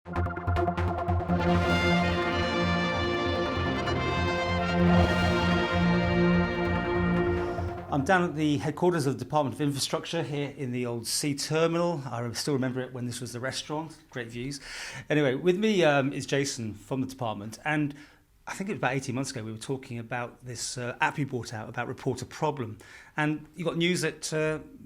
I'm down at the headquarters of the Department of Infrastructure here in the old C terminal. I still remember it when this was the restaurant. Great views. Anyway, with me is Jason from the department, and I think it was about 18 months ago we were talking about this app you brought out about Report a Problem, and you got news that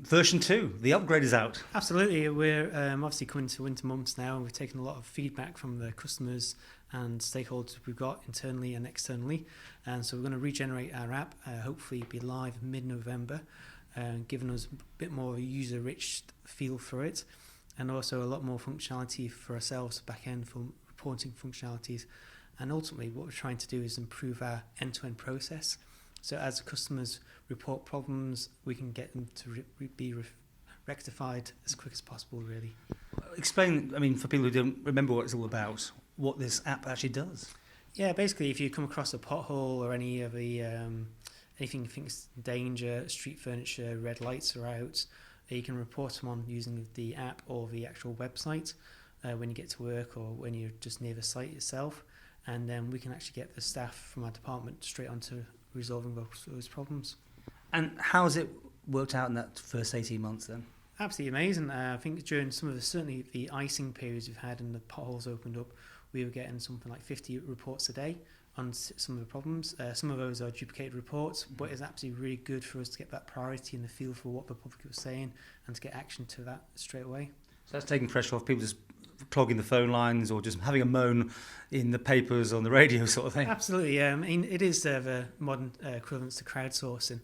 version 2, the upgrade is out. Absolutely, we're obviously coming to winter months now, and we've taken a lot of feedback from the customers and stakeholders we've got internally and externally, and so we're going to regenerate our app, hopefully be live mid-November, giving us a bit more of a user-rich feel for it, and also a lot more functionality for ourselves, back-end for reporting functionalities. And ultimately what we're trying to do is improve our end-to-end process. So as customers report problems, we can get them to be rectified as quick as possible, really. Explain, I mean, for people who don't remember what it's all about, what this app actually does. Yeah, basically if you come across a pothole or any of the anything you think is danger, street furniture, red lights are out, you can report them on using the app or the actual website when you get to work or when you're just near the site itself. And then we can actually get the staff from our department straight onto resolving those problems. And how has it worked out in that first 18 months then? Absolutely amazing. I think during some of certainly the icing periods we've had and the potholes opened up, we were getting something like 50 reports a day on some of the problems. Some of those are duplicated reports, but it's absolutely really good for us to get that priority and the feel for what the public was saying and to get action to that straight away. So that's taking pressure off people just clogging the phone lines or just having a moan in the papers on the radio sort of thing. Absolutely, yeah. I mean, it is the modern equivalence to crowdsourcing.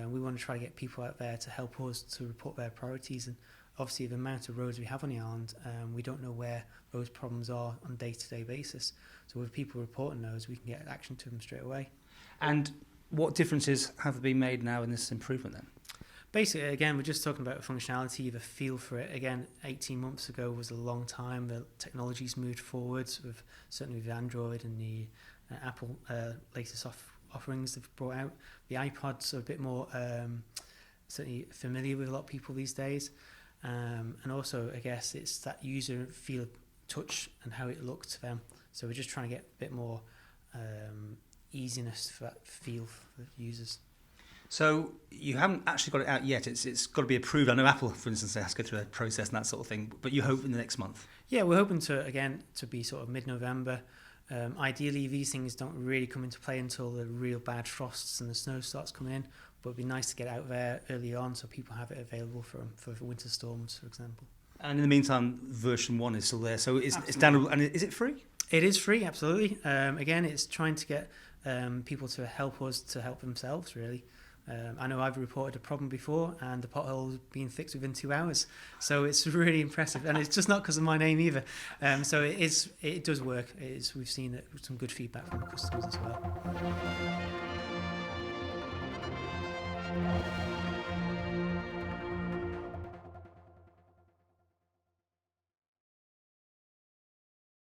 We want to try to get people out there to help us to report their priorities, and obviously the amount of roads we have on the island, we don't know where those problems are on a day-to-day basis. So with people reporting those, we can get action to them straight away. And what differences have been made now in this improvement then? Basically, again, we're just talking about the functionality, the feel for it. Again, 18 months ago was a long time. The technology's moved forwards, certainly with Android and the Apple latest offerings they've brought out. The iPods are a bit more certainly familiar with a lot of people these days. And also, I guess, it's that user feel, touch, and how it looks to them. So we're just trying to get a bit more easiness for that feel for the users. So you haven't actually got it out yet. It's got to be approved. I know Apple, for instance, has to go through that process and that sort of thing. But you hope in the next month? Yeah, we're hoping to be sort of mid-November. Ideally, these things don't really come into play until the real bad frosts and the snow starts coming in. But it'd be nice to get out there early on so people have it available for winter storms, for example. And in the meantime, version 1 is still there. So it's downloadable. And is it free? It is free, absolutely. Again, it's trying to get people to help us to help themselves, really. I know I've reported a problem before and the pothole's been fixed within 2 hours. So it's really impressive. And it's just not because of my name either. So it does work. We've seen some good feedback from customers as well.